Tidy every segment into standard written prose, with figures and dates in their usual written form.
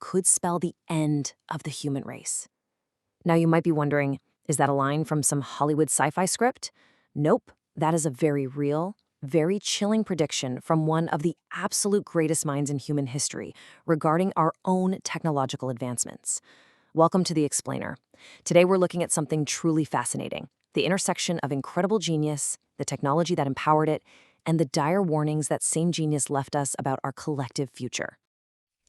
could spell the end of the human race. Now you might be wondering, is that a line from some Hollywood sci-fi script? Nope, that is a very real, very chilling prediction from one of the absolute greatest minds in human history regarding our own technological advancements. Welcome to The Explainer. Today we're looking at something truly fascinating, the intersection of incredible genius, the technology that empowered it, and the dire warnings that same genius left us about our collective future.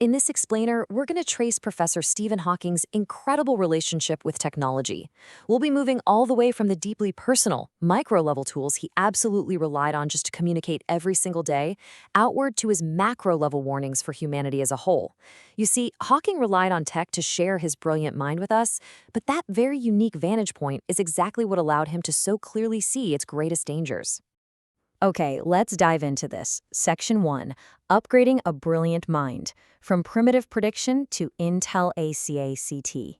In this explainer, we're going to trace Professor Stephen Hawking's incredible relationship with technology. We'll be moving all the way from the deeply personal, micro-level tools he absolutely relied on just to communicate every single day, outward to his macro-level warnings for humanity as a whole. You see, Hawking relied on tech to share his brilliant mind with us, but that very unique vantage point is exactly what allowed him to so clearly see its greatest dangers. Okay, let's dive into this. Section 1, Upgrading a Brilliant Mind, from Primitive Prediction to Intel ACACT.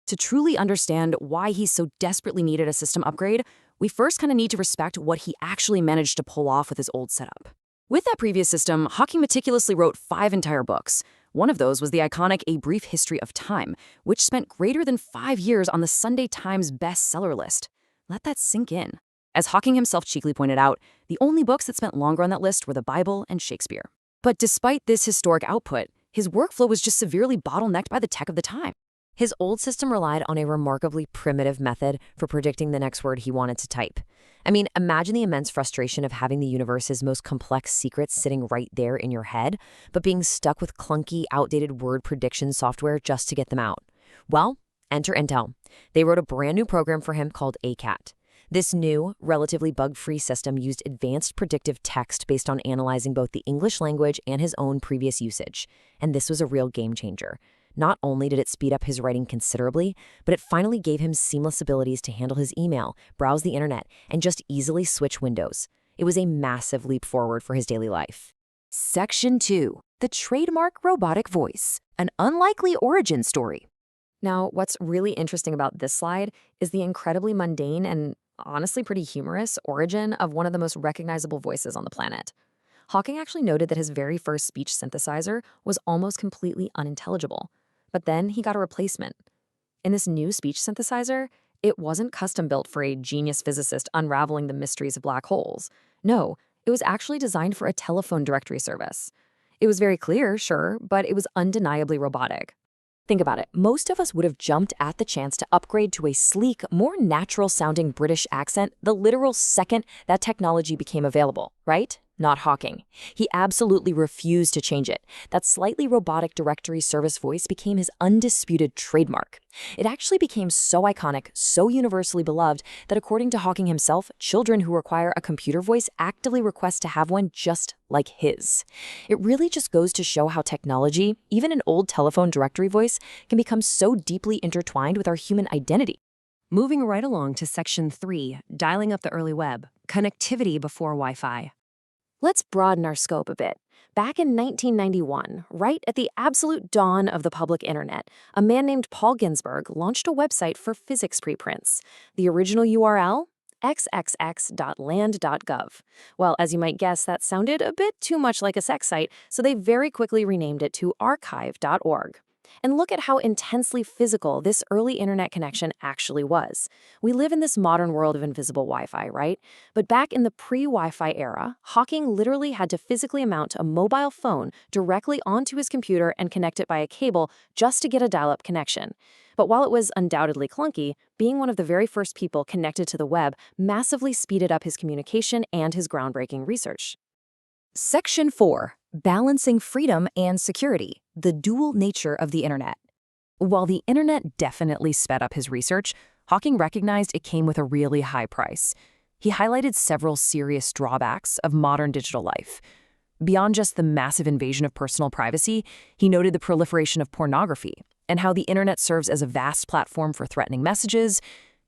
To truly understand why he so desperately needed a system upgrade, we first kind of need to respect what he actually managed to pull off with his old setup. With that previous system, Hawking meticulously wrote 5 entire books. One of those was the iconic A Brief History of Time, which spent greater than 5 years on the Sunday Times bestseller list. Let that sink in. As Hawking himself cheekily pointed out, the only books that spent longer on that list were the Bible and Shakespeare. But despite this historic output, his workflow was just severely bottlenecked by the tech of the time. His old system relied on a remarkably primitive method for predicting the next word he wanted to type. I mean, imagine the immense frustration of having the universe's most complex secrets sitting right there in your head, but being stuck with clunky, outdated word prediction software just to get them out. Well, enter Intel. They wrote a brand new program for him called ACAT. This new, relatively bug-free system used advanced predictive text based on analyzing both the English language and his own previous usage. And this was a real game changer. Not only did it speed up his writing considerably, but it finally gave him seamless abilities to handle his email, browse the internet, and just easily switch windows. It was a massive leap forward for his daily life. Section 2, The Trademark Robotic Voice, an Unlikely Origin Story. Now, what's really interesting about this slide is the incredibly mundane and honestly pretty humorous origin of one of the most recognizable voices on the planet. Hawking actually noted that his very first speech synthesizer was almost completely unintelligible, but then he got a replacement. In this new speech synthesizer, it wasn't custom built for a genius physicist unraveling the mysteries of black holes. No, it was actually designed for a telephone directory service. It was very clear, sure, but it was undeniably robotic. Think about it. Most of us would have jumped at the chance to upgrade to a sleek, more natural-sounding British accent the literal second that technology became available, right? Not Hawking. He absolutely refused to change it. That slightly robotic directory service voice became his undisputed trademark. It actually became so iconic, so universally beloved, that according to Hawking himself, children who require a computer voice actively request to have one just like his. It really just goes to show how technology, even an old telephone directory voice, can become so deeply intertwined with our human identity. Moving right along to Section 3, Dialing Up the Early Web, Connectivity Before Wi-Fi. Let's broaden our scope a bit. Back in 1991, right at the absolute dawn of the public internet, a man named Paul Ginsberg launched a website for physics preprints. The original URL? xxx.land.gov. Well, as you might guess, that sounded a bit too much like a sex site, so they very quickly renamed it to archive.org. And look at how intensely physical this early internet connection actually was. We live in this modern world of invisible Wi-Fi, right? But back in the pre-Wi-Fi era, Hawking literally had to physically mount a mobile phone directly onto his computer and connect it by a cable just to get a dial-up connection. But while it was undoubtedly clunky, being one of the very first people connected to the web massively speeded up his communication and his groundbreaking research. Section 4, Balancing Freedom and Security, the Dual Nature of the Internet. While the internet definitely sped up his research, Hawking recognized it came with a really high price. He highlighted several serious drawbacks of modern digital life. Beyond just the massive invasion of personal privacy, he noted the proliferation of pornography and how the internet serves as a vast platform for threatening messages.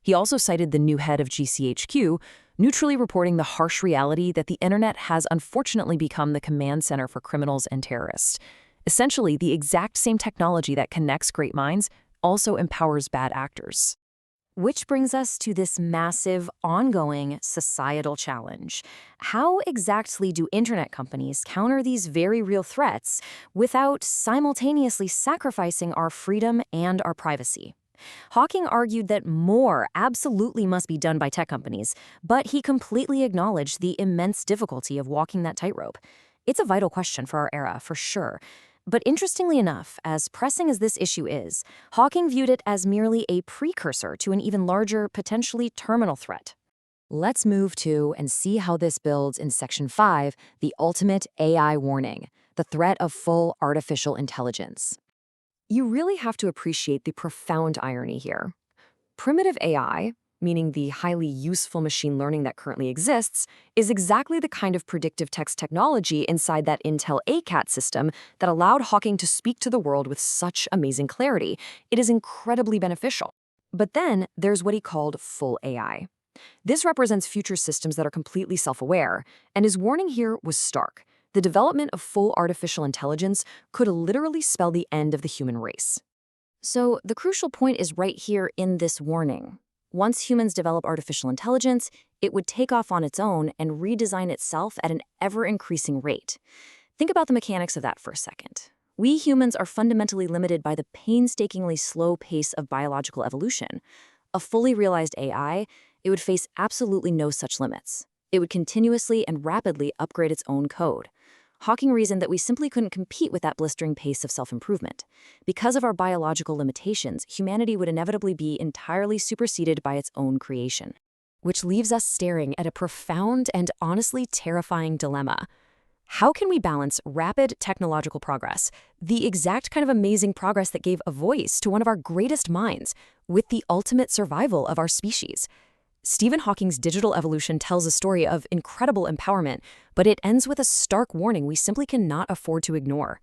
He also cited the new head of GCHQ, neutrally reporting the harsh reality that the internet has unfortunately become the command center for criminals and terrorists. Essentially, the exact same technology that connects great minds also empowers bad actors. Which brings us to this massive, ongoing societal challenge. How exactly do internet companies counter these very real threats without simultaneously sacrificing our freedom and our privacy? Hawking argued that more absolutely must be done by tech companies, but he completely acknowledged the immense difficulty of walking that tightrope. It's a vital question for our era, for sure. But interestingly enough, as pressing as this issue is, Hawking viewed it as merely a precursor to an even larger, potentially terminal threat. Let's move to and see how this builds in Section 5, the ultimate AI warning, the threat of full artificial intelligence. You really have to appreciate the profound irony here. Primitive AI, meaning the highly useful machine learning that currently exists, is exactly the kind of predictive text technology inside that Intel ACAT system that allowed Hawking to speak to the world with such amazing clarity. It is incredibly beneficial. But then there's what he called full AI. This represents future systems that are completely self-aware, and his warning here was stark. The development of full artificial intelligence could literally spell the end of the human race. So the crucial point is right here in this warning. Once humans develop artificial intelligence, it would take off on its own and redesign itself at an ever-increasing rate. Think about the mechanics of that for a second. We humans are fundamentally limited by the painstakingly slow pace of biological evolution. A fully realized AI, it would face absolutely no such limits. It would continuously and rapidly upgrade its own code. Hawking reasoned that we simply couldn't compete with that blistering pace of self-improvement. Because of our biological limitations, humanity would inevitably be entirely superseded by its own creation. Which leaves us staring at a profound and honestly terrifying dilemma. How can we balance rapid technological progress, the exact kind of amazing progress that gave a voice to one of our greatest minds, with the ultimate survival of our species? Stephen Hawking's Digital Evolution tells a story of incredible empowerment, but it ends with a stark warning we simply cannot afford to ignore.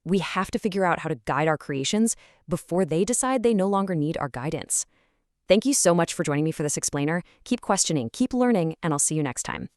We have to figure out how to guide our creations before they decide they no longer need our guidance. Thank you so much for joining me for this explainer. Keep questioning, keep learning, and I'll see you next time.